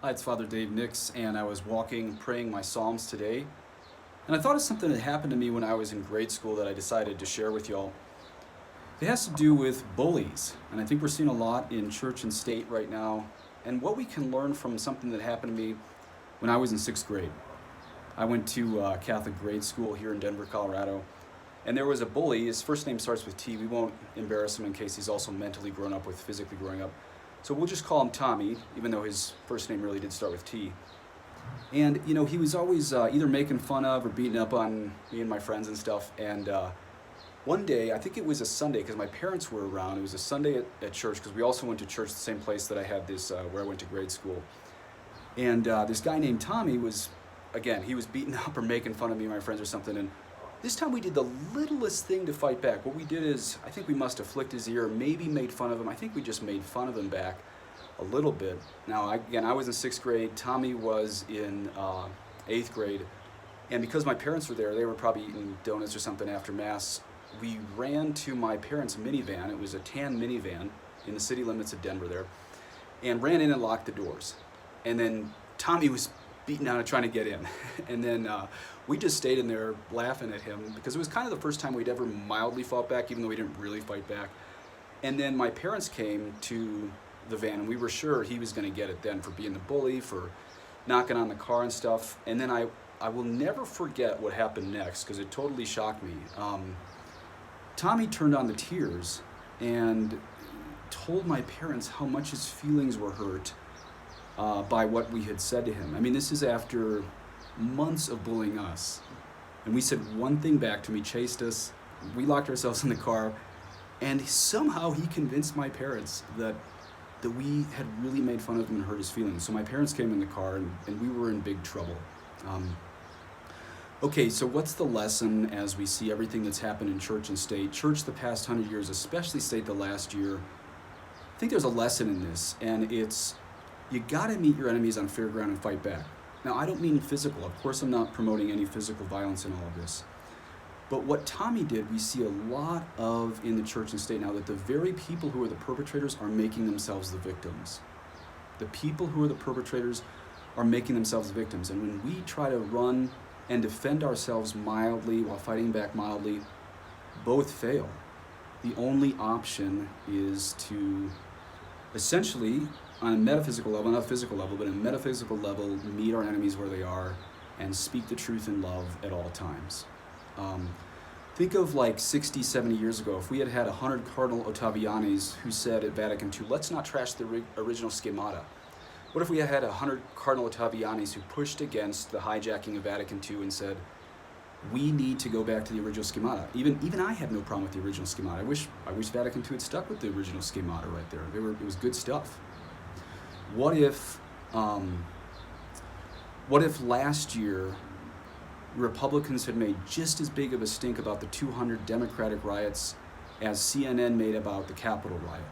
Hi, it's Father Dave Nix, and I was walking, praying my Psalms today, and I thought of something that happened to me when I was in grade school that I decided to share with y'all. It has to do with bullies, and I think we're seeing a lot in church and state right now, and what we can learn from something that happened to me when I was in sixth grade. I went to Catholic grade school here in Denver, Colorado, and there was a bully. His first name starts with T. We won't embarrass him in case he's also mentally grown up with physically growing up. So we'll just call him Tommy, even though his first name really did start with T. And, he was always either making fun of or beating up on me and my friends and stuff. And one day, I think it was a Sunday, because my parents were around. It was a Sunday at church, because we also went to church the same place that I had this, where I went to grade school. And this guy named Tommy was, again, he was beating up or making fun of me and my friends or something. And this time we did the littlest thing to fight back. What we did is, I think we must have flicked his ear, maybe made fun of him. I think we just made fun of him back a little bit. Now, I was in sixth grade. Tommy was in eighth grade. And because my parents were there, they were probably eating donuts or something after Mass. We ran to my parents' minivan. It was a tan minivan in the city limits of Denver there. And ran in and locked the doors. And then Tommy was beating down and trying to get in. And then we just stayed in there laughing at him because it was kind of the first time we'd ever mildly fought back, even though we didn't really fight back. And then my parents came to the van, and we were sure he was going to get it then for being the bully, for knocking on the car and stuff. And then I will never forget what happened next because it totally shocked me. Tommy turned on the tears and told my parents how much his feelings were hurt by what we had said to him. I mean, this is after months of bullying us. And we said one thing back to him. He chased us. We locked ourselves in the car. And somehow he convinced my parents that we had really made fun of him and hurt his feelings. So my parents came in the car, and we were in big trouble. Okay, so what's the lesson as we see everything that's happened in church and state? Church the past 100 years, especially state the last year. I think there's a lesson in this, and it's you gotta meet your enemies on fair ground and fight back. Now, I don't mean physical. Of course, I'm not promoting any physical violence in all of this. But what Tommy did, we see a lot of in the church and state now, that the very people who are the perpetrators are making themselves the victims. The people who are the perpetrators are making themselves the victims. And when we try to run and defend ourselves mildly while fighting back mildly, both fail. The only option is to essentially, on a metaphysical level, not a physical level, but on a metaphysical level, meet our enemies where they are and speak the truth in love at all times. Think of like 60, 70 years ago, if we had had 100 Cardinal Ottavianis who said at Vatican II, let's not trash the original schemata. What if we had had 100 Cardinal Ottavianis who pushed against the hijacking of Vatican II and said, we need to go back to the original schemata. Even I had no problem with the original schemata. I wish Vatican II had stuck with the original schemata right there. It was good stuff. What if last year Republicans had made just as big of a stink about the 200 Democratic riots as CNN made about the Capitol riot?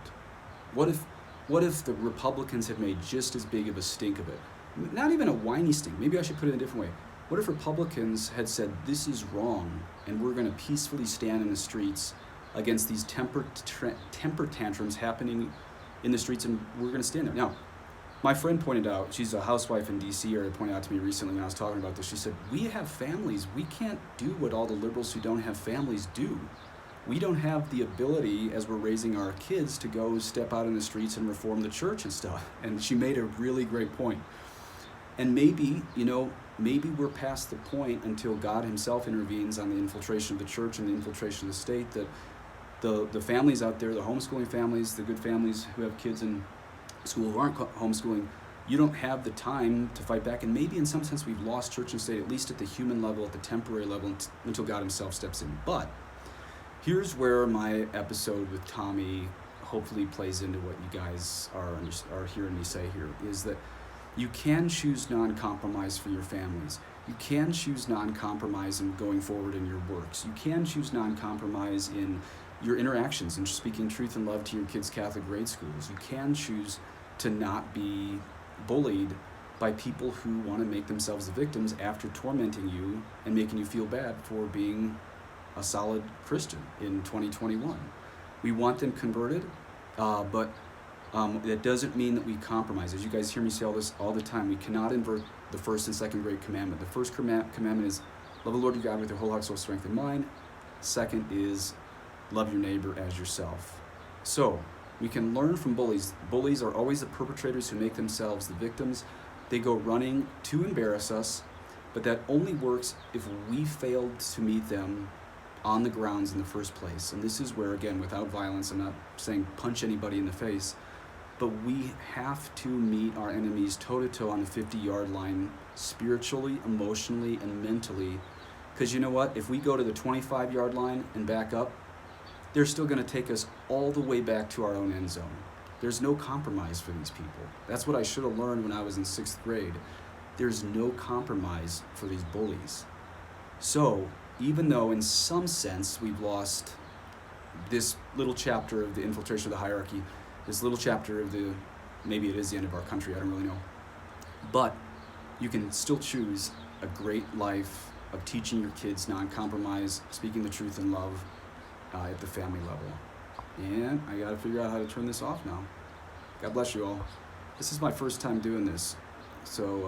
What if the Republicans had made just as big of a stink of it? Not even a whiny stink. Maybe I should put it in a different way. What if Republicans had said, this is wrong, and we're going to peacefully stand in the streets against these temper tantrums happening in the streets, and we're going to stand there? Now, my friend pointed out, she's a housewife in D.C. area, pointed out to me recently when I was talking about this. She said, we have families. We can't do what all the liberals who don't have families do. We don't have the ability, as we're raising our kids, to go step out in the streets and reform the church and stuff. And she made a really great point. And maybe we're past the point until God himself intervenes on the infiltration of the church and the infiltration of the state, that the families out there, the homeschooling families, the good families who have kids in school who aren't homeschooling, you don't have the time to fight back. And maybe in some sense we've lost church and state, at least at the human level, at the temporary level, until God himself steps in. But here's where my episode with Tommy hopefully plays into what you guys are hearing me say here, is that you can choose non-compromise for your families. You can choose non-compromise in going forward in your works. You can choose non-compromise in your interactions and speaking truth and love to your kids' Catholic grade schools. You can choose to not be bullied by people who want to make themselves the victims after tormenting you and making you feel bad for being a solid Christian in 2021. We want them converted, but That doesn't mean that we compromise. As you guys hear me say all this all the time, we cannot invert the first and second great commandment. The first commandment is love the Lord your God with your whole heart, soul, strength, and mind. Second is love your neighbor as yourself. So we can learn from bullies. Bullies are always the perpetrators who make themselves the victims. They go running to embarrass us, but that only works if we failed to meet them on the grounds in the first place. And this is where, again, without violence, I'm not saying punch anybody in the face, but we have to meet our enemies toe-to-toe on the 50-yard line, spiritually, emotionally, and mentally. Because you know what? If we go to the 25-yard line and back up, they're still going to take us all the way back to our own end zone. There's no compromise for these people. That's what I should have learned when I was in 6th grade. There's no compromise for these bullies. So, even though in some sense we've lost this little chapter of the infiltration of the hierarchy, this little chapter of maybe it is the end of our country, I don't really know. But you can still choose a great life of teaching your kids non-compromise, speaking the truth in love at the family level. And I gotta figure out how to turn this off now. God bless you all. This is my first time doing this, so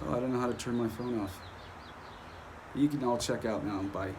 I don't know how to turn my phone off. You can all check out now. Bye.